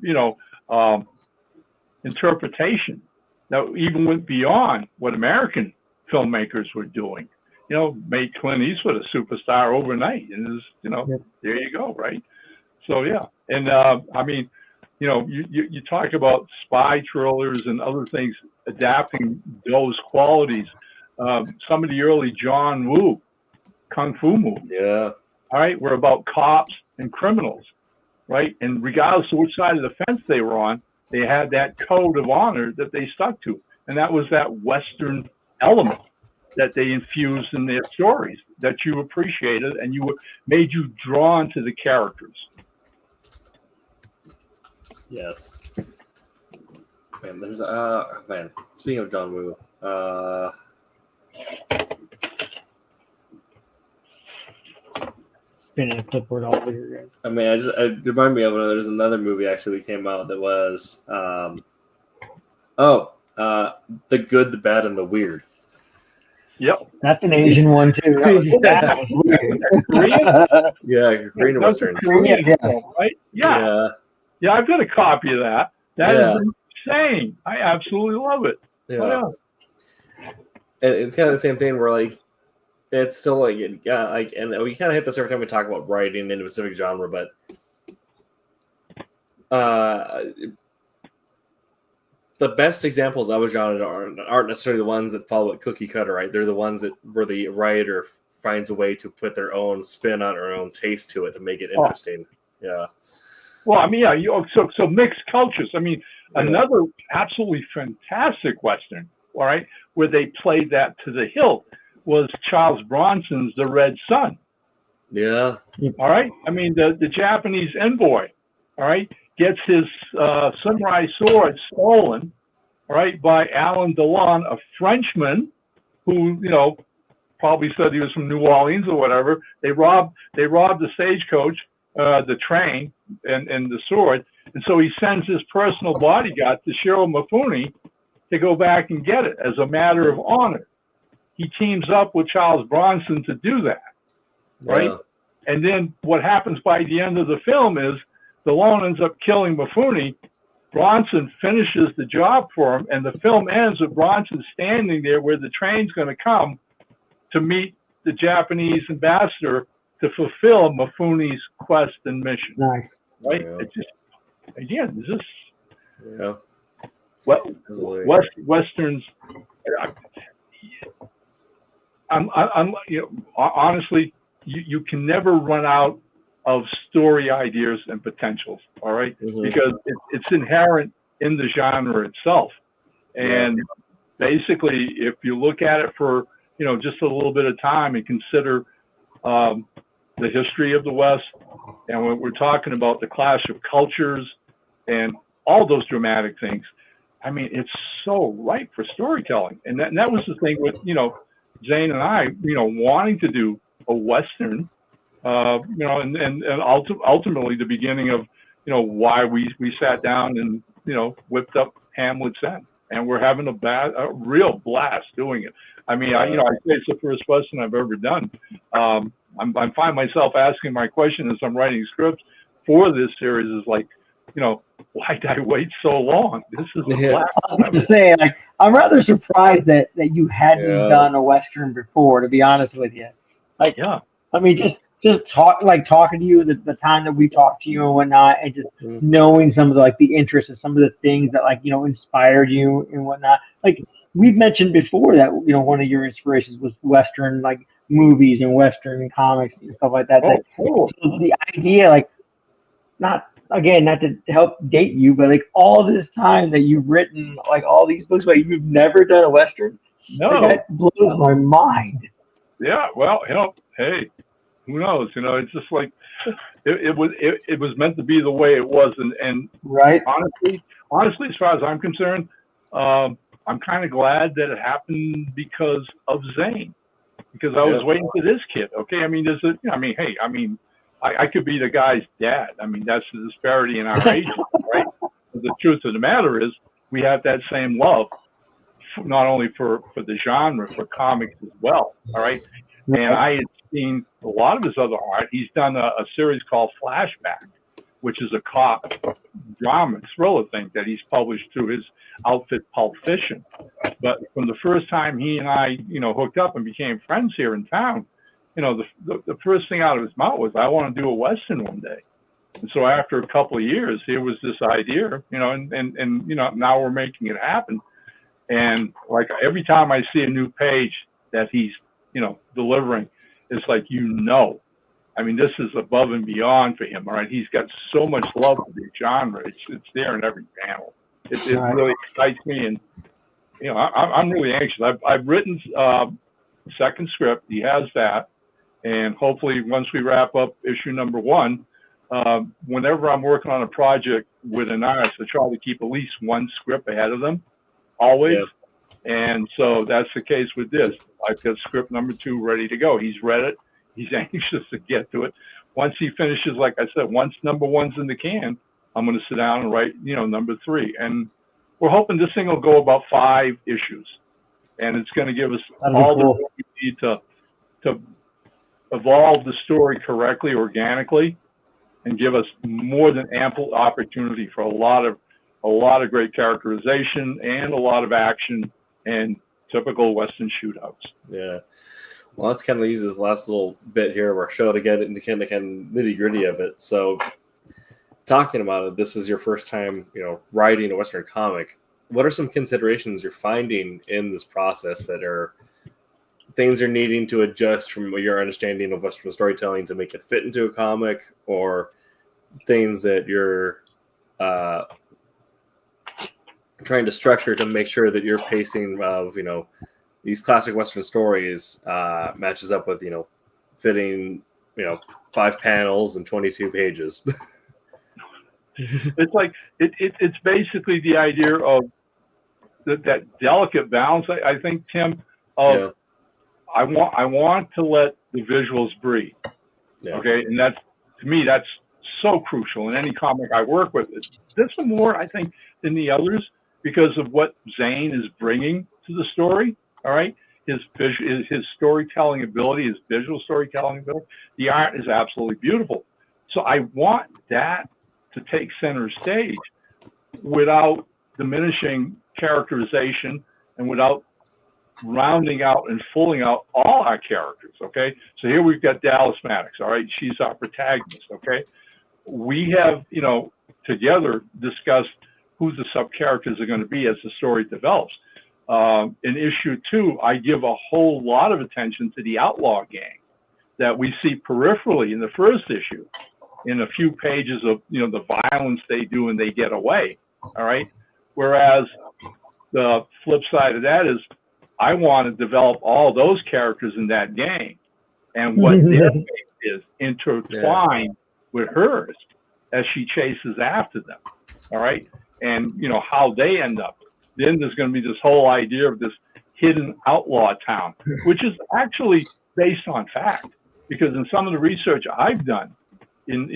interpretation that even went beyond what American filmmakers were doing. Made Clint Eastwood a superstar overnight, and there you go, right? So yeah, and I mean, you talk about spy thrillers and other things adapting those qualities. Some of the early John Woo kung fu movies, all right, were about cops and criminals, right? And regardless of which side of the fence they were on, they had that code of honor that they stuck to, and that was that Western element that they infused in their stories that you appreciated and made you drawn to the characters. Yes. Man, there's speaking of John Woo, Spinning a clipboard all over here, guys. I mean, it reminded me of there's another movie actually that came out that was The Good, the Bad, and the Weird. Yep. That's an Asian one too. That was weird. Yeah, Korean Westerns. Right? Yeah. Yeah, I've got a copy of that. That is insane. I absolutely love it. Yeah. And it's kind of the same thing where like it's still like and we kind of hit this every time we talk about writing in a specific genre, but the best examples of a genre aren't necessarily the ones that follow it cookie cutter, right? They're the ones where the writer finds a way to put their own spin on or own taste to it to make it interesting. Yeah. Well, I mean, so mixed cultures. I mean, another absolutely fantastic Western, all right, where they played that to the hilt was Charles Bronson's The Red Sun. Yeah. All right. I mean, the Japanese envoy, all right, gets his samurai sword stolen, all right, by Alain Delon, a Frenchman who, probably said he was from New Orleans or whatever. They robbed the stagecoach, the train, and the sword. And so he sends his personal bodyguard to Shiro Mifune to go back and get it as a matter of honor. He teams up with Charles Bronson to do that, right? Yeah. And then what happens by the end of the film is Delon ends up killing Mifune. Bronson finishes the job for him, and the film ends with Bronson standing there where the train's going to come to meet the Japanese ambassador to fulfill Mifune's quest and mission. Nice. Right? Yeah. It's just, again, is this... Yeah. Westerns... honestly, you can never run out of story ideas and potentials, all right? Mm-hmm. Because it's inherent in the genre itself. And basically, if you look at it for, just a little bit of time and consider the history of the West, and when we're talking about the clash of cultures and all those dramatic things, I mean, it's so ripe for storytelling. And that was the thing with, Zane and I, wanting to do a Western, and ultimately the beginning of, why we sat down and, whipped up Hamlet's End, and we're having a real blast doing it. I mean, I say it's the first Western I've ever done. I find myself asking my question as I'm writing scripts for this series is like, why did I wait so long? This is a blast. I was going to say, I'm rather surprised that you hadn't done a Western before, to be honest with you. I mean, just talking to you, the time that we talked to you and whatnot, and just knowing some of the, like, the interests and some of the things that, like, inspired you and whatnot. Like, we've mentioned before that, one of your inspirations was Western, like, movies and Western comics and stuff like that. Cool. So the idea, like, not to help date you, but like all this time that you've written like all these books, but you've never done a Western. No, like, that blows my mind. Yeah, well, hey, who knows? It's just like it was meant to be the way it was, and right. Honestly, as far as I'm concerned, I'm kind of glad that it happened because of Zane, because I was waiting for this kid. Okay, I mean, I could be the guy's dad. I mean, that's the disparity in our ages, right? But the truth of the matter is, we have that same love, not only for the genre, for comics as well. All right. And I had seen a lot of his other art. He's done a series called Flashback, which is a cop drama thriller thing that he's published through his outfit Pulp Fiction. But from the first time he and I, hooked up and became friends here in town, the first thing out of his mouth was, I want to do a Western one day. And so after a couple of years, here was this idea, and now we're making it happen. And like every time I see a new page that he's, delivering, it's like, I mean, this is above and beyond for him. All right. He's got so much love for the genre. It's there in every panel. It really excites me. And, I'm really anxious. I've written second script. He has that. And hopefully once we wrap up issue number 1, whenever I'm working on a project with an artist, I try to keep at least one script ahead of them, always. Yeah. And so that's the case with this. I've got script number 2 ready to go. He's read it. He's anxious to get to it. Once he finishes, like I said, once number 1's in the can, I'm going to sit down and write, number 3. And we're hoping this thing will go about 5 issues. And it's going to give us all the work we need to evolve the story correctly, organically, and give us more than ample opportunity for a lot of great characterization and a lot of action and typical Western shootouts. Yeah. Well, let's kind of use this last little bit here of our show to get into kind of nitty gritty of it. So, talking about it, this is your first time, writing a Western comic. What are some considerations you're finding in this process that are things you're needing to adjust from your understanding of Western storytelling to make it fit into a comic, or things that you're trying to structure to make sure that your pacing of, these classic Western stories matches up with, fitting, 5 panels and 22 pages. It's like, it's basically the idea of that delicate balance, I think, Tim, of I want to let the visuals breathe. Yeah. Okay. And that's, to me, that's so crucial in any comic I work with. This one more, I think, than the others, because of what Zane is bringing to the story. All right. His storytelling ability, his visual storytelling ability, the art is absolutely beautiful. So I want that to take center stage without diminishing characterization and without rounding out and fulling out all our characters. Okay. So here we've got Dallas Maddox. All right. She's our protagonist. Okay. We have, together discussed who the sub characters are going to be as the story develops. In issue 2, I give a whole lot of attention to the outlaw gang that we see peripherally in the first issue, in a few pages of, the violence they do and they get away. All right. Whereas the flip side of that is I want to develop all those characters in that gang and what their fate is intertwined with hers as she chases after them. All right. And, how they end up. Then there's going to be this whole idea of this hidden outlaw town, which is actually based on fact, because in some of the research I've done in,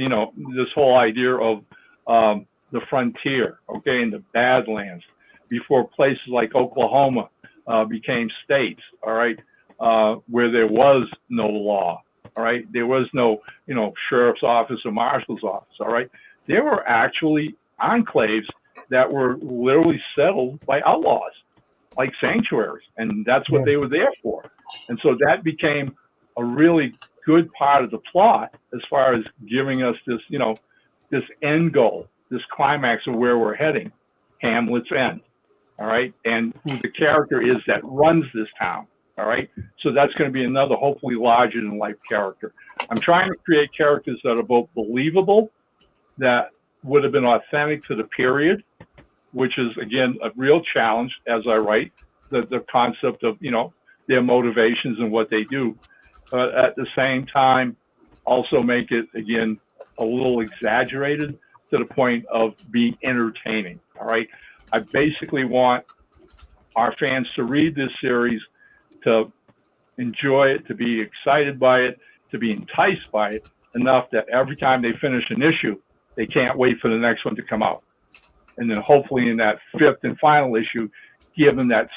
this whole idea of the frontier, okay, and the Badlands, before places like Oklahoma became states, all right, where there was no law, all right, there was no, sheriff's office or marshal's office, all right, there were actually enclaves that were literally settled by outlaws, like sanctuaries, and that's what they were there for. And so that became a really good part of the plot as far as giving us this, this end goal, this climax of where we're heading, Hamlet's End. All right. And who the character is that runs this town. All right. So that's going to be another hopefully larger than life character. I'm trying to create characters that are both believable, that would have been authentic to the period, which is, again, a real challenge as I write, the concept of, their motivations and what they do. But at the same time, also make it, again, a little exaggerated to the point of being entertaining. All right. I basically want our fans to read this series, to enjoy it, to be excited by it, to be enticed by it enough that every time they finish an issue, they can't wait for the next one to come out. And then hopefully in that fifth and final issue, give them that,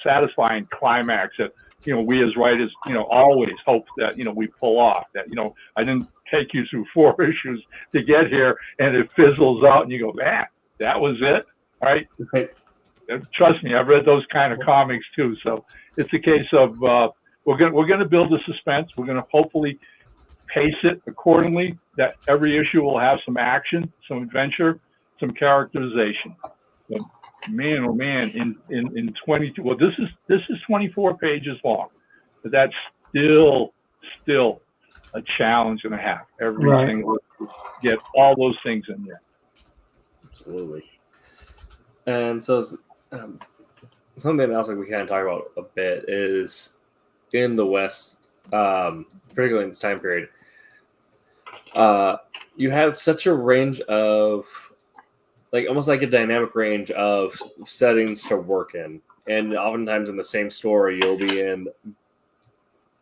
satisfying climax that, we as writers, always hope that, we pull off. That, I didn't take you through 4 issues to get here, and it fizzles out, and you go, man, that was it. All right. Trust me, I've read those kind of comics too. So it's a case of we're going to build the suspense. We're going to hopefully pace it accordingly. That every issue will have some action, some adventure, some characterization. But man, oh man, in 22. Well, this is 24 pages long, but that's still a challenge and a half. Every single get all those things in there. Absolutely. And so something else that we kind of talk about a bit is in the West, particularly in this time period, you had such a range of, almost like a dynamic range of settings to work in. And oftentimes in the same story, you'll be in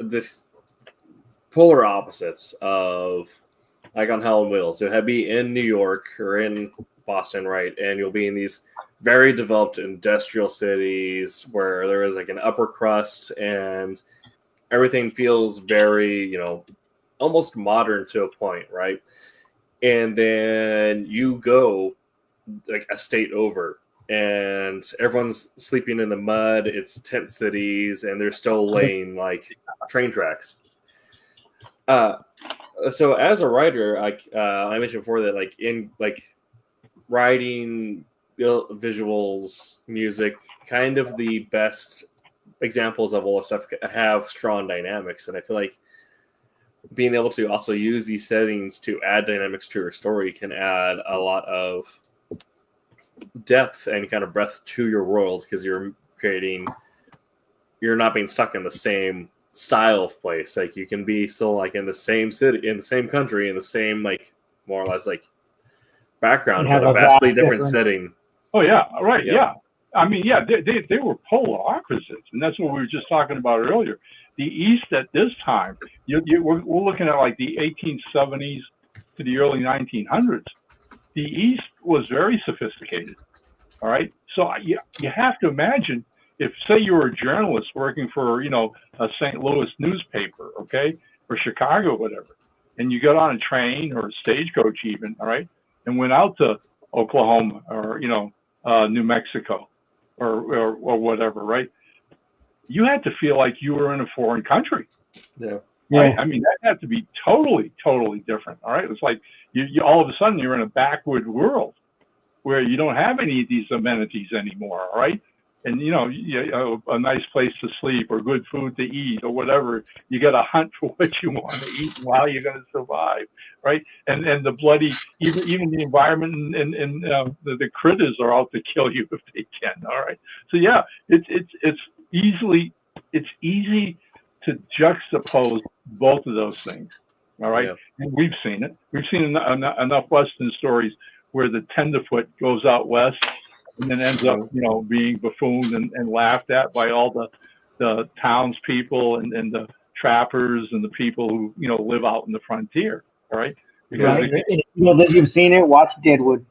this polar opposites of, like on Hell on Wheels. You'll be in New York or in Boston, right? And you'll be in these very developed industrial cities where there is like an upper crust and everything feels very, almost modern to a point, right? And then you go like a state over and everyone's sleeping in the mud. It's tent cities and they're still laying like train tracks. So as a writer, I mentioned before that in writing, visuals, music, kind of the best examples of all the stuff have strong dynamics. And I feel like being able to also use these settings to add dynamics to your story can add a lot of depth and kind of breadth to your world, because you're not being stuck in the same style of place. Like you can be still like in the same city, in the same country, in the same more or less background, but a vastly different setting. Oh yeah, right. Yeah. I mean, yeah, they were polar opposites, and that's what we were just talking about earlier. The East at this time, we're looking at like the 1870s to the early 1900s. The East was very sophisticated. All right, so you have to imagine if, say, you were a journalist working for a St. Louis newspaper, okay, or Chicago, whatever, and you got on a train or a stagecoach even, all right, and went out to Oklahoma or New Mexico or whatever, right? You had to feel like you were in a foreign country. Yeah. Right? I mean, that had to be totally different. All right. It's like you all of a sudden you're in a backward world where you don't have any of these amenities anymore. All right. And, a nice place to sleep or good food to eat or whatever. You got to hunt for what you want to eat and how you're going to survive. Right. And the bloody, even the environment and the critters are out to kill you if they can. All right. So, yeah, it's easy to juxtapose both of those things. All right. Yeah. And we've seen it. We've seen enough Western stories where the tenderfoot goes out west and then ends up, being buffooned and laughed at by all the townspeople and the trappers and the people who, live out in the frontier. All right. Because that you've seen it, watch Deadwood.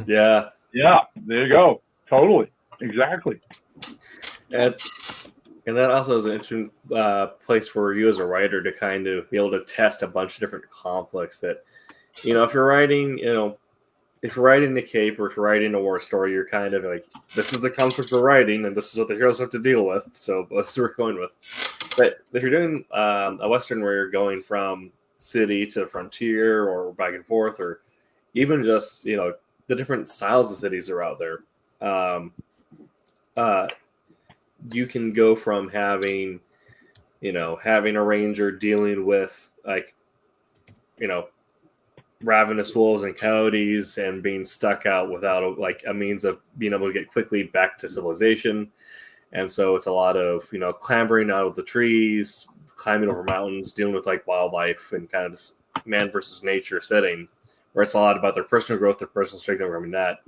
Yeah. Yeah. There you go. Totally. Exactly. And that also is an interesting place for you as a writer to kind of be able to test a bunch of different conflicts that, if you're writing, if you're writing a cape or if you're writing a war story, you're kind of like, this is the conflict we're writing and this is what the heroes have to deal with. So that's what we're going with. But if you're doing a Western where you're going from city to frontier or back and forth, or even just, the different styles of cities are out there, you can go from having a ranger dealing with ravenous wolves and coyotes and being stuck out without a means of being able to get quickly back to civilization. And so it's a lot of, clambering out of the trees, climbing over mountains, dealing with wildlife and kind of this man versus nature setting, where it's a lot about their personal growth, their personal strength, overcoming that.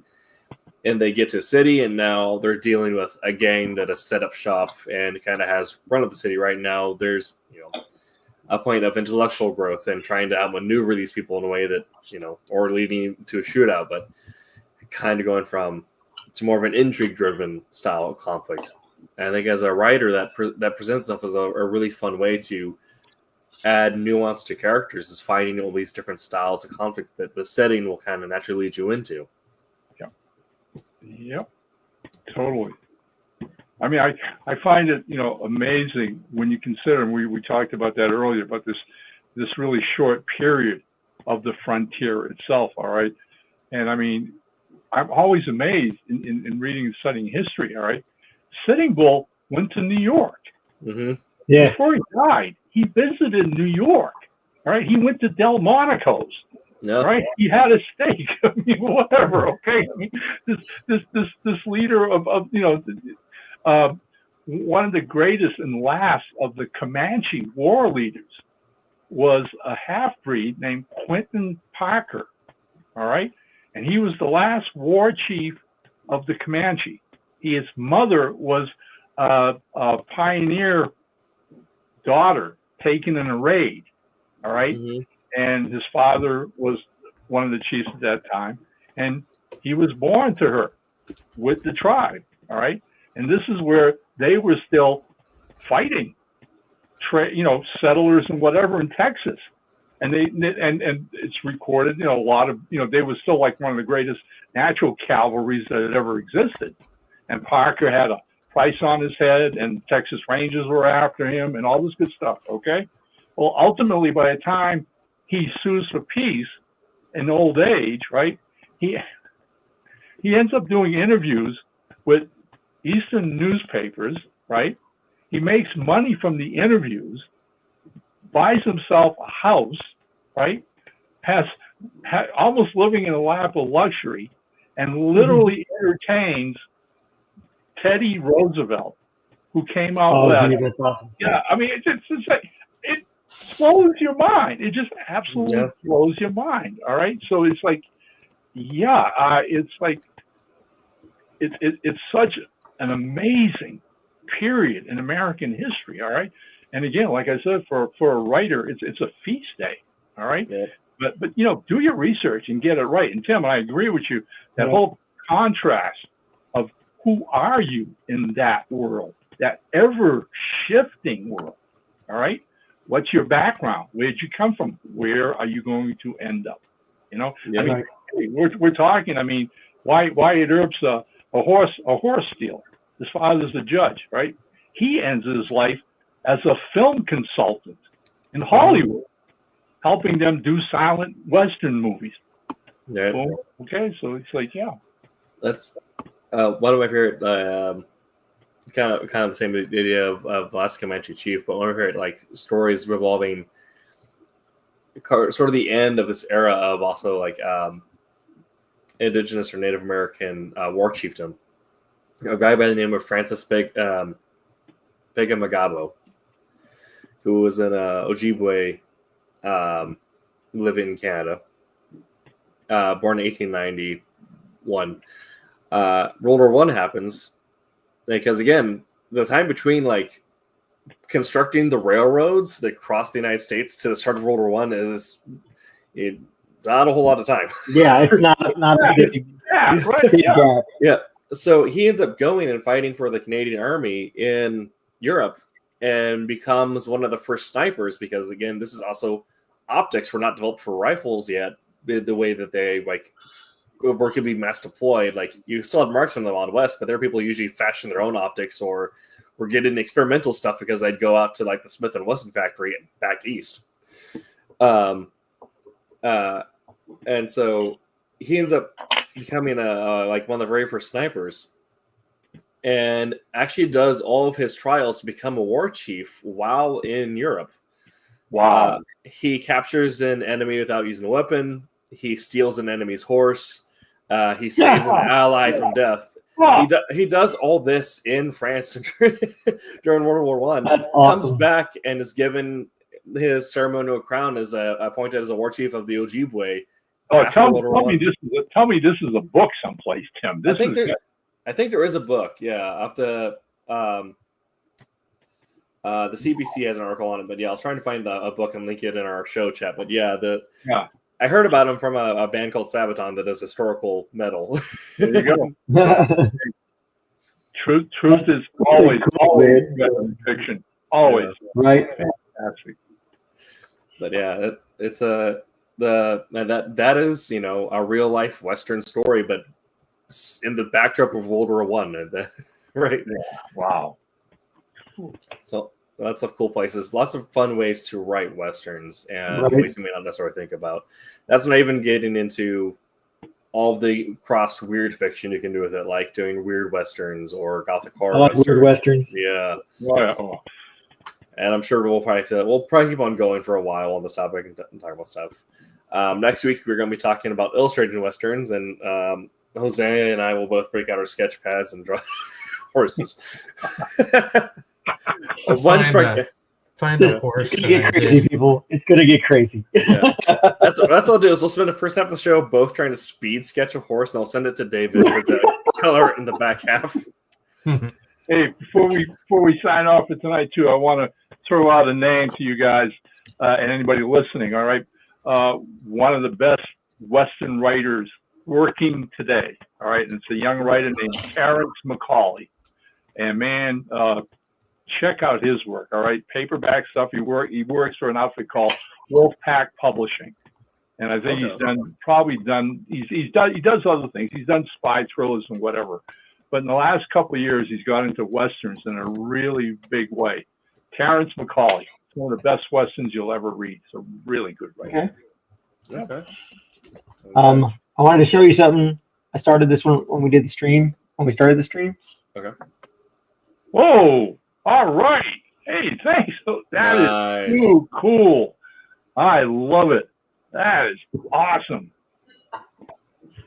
And they get to a city, and now they're dealing with a gang that has set up shop and kind of has run of the city. Right now, there's a point of intellectual growth and trying to outmaneuver these people in a way that or leading to a shootout, but kind of going from to more of an intrigue-driven style of conflict. And I think as a writer, that presents itself as a really fun way to add nuance to characters, is finding all these different styles of conflict that the setting will kind of naturally lead you into. Yep, totally. I mean, I find it, amazing when you consider, and we talked about that earlier, about this really short period of the frontier itself, all right? And I mean, I'm always amazed in reading and studying history, all right? Sitting Bull went to New York. Mm-hmm. Yeah. Before he died, he visited New York, all right? He went to Delmonico's. No. Right, he had a stake. I mean, whatever. Okay, I mean, this leader of one of the greatest and last of the Comanche war leaders was a half-breed named Quentin Parker. All right, and he was the last war chief of the Comanche. His mother was a pioneer daughter taken in a raid. All right. Mm-hmm. And his father was one of the chiefs at that time, and he was born to her with the tribe. All right, and this is where they were still fighting, settlers and whatever in Texas, and and it's recorded. A lot of they were still like one of the greatest natural cavalries that had ever existed, and Parker had a price on his head, and Texas Rangers were after him, and all this good stuff. Okay, well, ultimately, by the time he sues for peace in old age, right? He ends up doing interviews with Eastern newspapers, right? He makes money from the interviews, buys himself a house, right? Has almost living in a lap of luxury, and literally entertains Teddy Roosevelt, who came out with. That's awesome. Yeah, I mean, it's like, it blows your mind. It just absolutely blows your mind. All right, so it's like, it's like it's such an amazing period in American history. All right, and again, like I said, for a writer, it's a feast day. All right, but do your research and get it right. And Tim, I agree with you. That whole contrast of who are you in that world, that ever shifting world. All right. What's your background? Where'd you come from? Where are you going to end up? I mean, we're talking. I mean, Wyatt Earp's a horse stealer. His father's a judge, right? He ends his life as a film consultant in Hollywood, helping them do silent Western movies. Yeah. So, okay, so it's like, that's one of my favorite. Kind of the same idea of the last Comanche chief, but one of my favorite stories revolving sort of the end of this era of also indigenous or Native American war chiefdom. A guy by the name of Francis Begamagabo, who was an Ojibwe living in Canada, born in 1891. World War I happens. Because again, the time between constructing the railroads that crossed the United States to the start of World War I is not a whole lot of time. Yeah, it's not a big gap. Yeah. So he ends up going and fighting for the Canadian Army in Europe and becomes one of the first snipers, because again, this is also optics were not developed for rifles yet, the way that they or could be mass deployed. You still had marks on them out west, but there are people who usually fashion their own optics or were getting experimental stuff because they'd go out to like the Smith and Wesson factory back east. And so he ends up becoming like one of the very first snipers, and actually does all of his trials to become a war chief while in Europe. Wow. He captures an enemy without using a weapon. He steals an enemy's horse. He saves an ally from death. He does all this in France during World War I. Awesome. Comes back and is given his ceremonial crown as appointed as a war chief of the Ojibwe. Oh, tell me this is a book someplace, Tim. I think there is a book. Yeah, I'll have to. The CBC has an article on it, but yeah, I was trying to find a book and link it in our show chat. But yeah, I heard about him from a band called Sabaton that does historical metal. There you go. Truth is always better than fiction. Always. Right. Fantastic. But yeah, it's that is, you know, a real life Western story, but in the backdrop of World War One, right? Yeah. Wow. So lots of cool places, lots of fun ways to write Westerns, and ways you may not necessarily think about. That's not even getting into all the cross weird fiction you can do with it, like doing weird Westerns or Gothic horror. I like weird Westerns. Yeah. Oh. And I'm sure we'll probably keep on going for a while on this topic and talk about stuff. Next week, we're going to be talking about illustrated Westerns, and Jose and I will both break out our sketch pads and draw horses. Find the horse. It's gonna get crazy, people. It's gonna get crazy. Yeah. That's what I'll do is we'll spend the first half of the show both trying to speed sketch a horse, and I'll send it to David for the color in the back half. Hey, before we sign off for tonight too, I want to throw out a name to you guys and anybody listening. All right, one of the best Western writers working today. All right, and it's a young writer named Terrence McCauley, and man, check out his work. All right, paperback stuff. He works for an outfit called Wolfpack Publishing, and I think he does other things. He's done spy thrillers and whatever, but in the last couple of years, he's got into Westerns in a really big way. Terrence McCauley, one of the best Westerns you'll ever read. It's a really good writer. Okay. I wanted to show you something. I started this one when we did the stream. When we started the stream. Okay. Whoa! All right. Hey, thanks. That is so cool. I love it. That is awesome.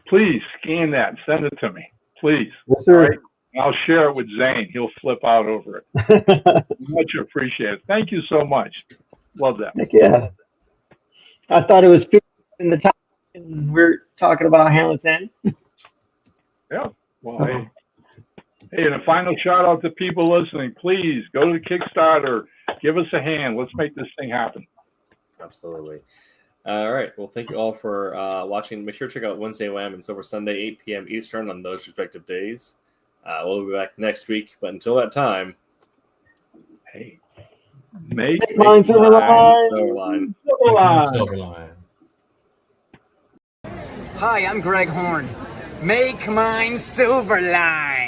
Please scan that and send it to me. Please. Yes, sir. All right? I'll share it with Zane. He'll flip out over it. Much appreciated. Thank you so much. Love that. Heck yeah. I thought it was in the top, and we're talking about Hamlet's End. Yeah. Well, hey, and a final shout out to people listening. Please go to the Kickstarter. Give us a hand. Let's make this thing happen. Absolutely. All right. Well, thank you all for watching. Make sure to check out Wednesday Wham and Silver Sunday, 8 p.m. Eastern on those respective days. We'll be back next week. But until that time, hey, make mine Silverline. Silverline. Hi, I'm Greg Horn. Make mine Silverline.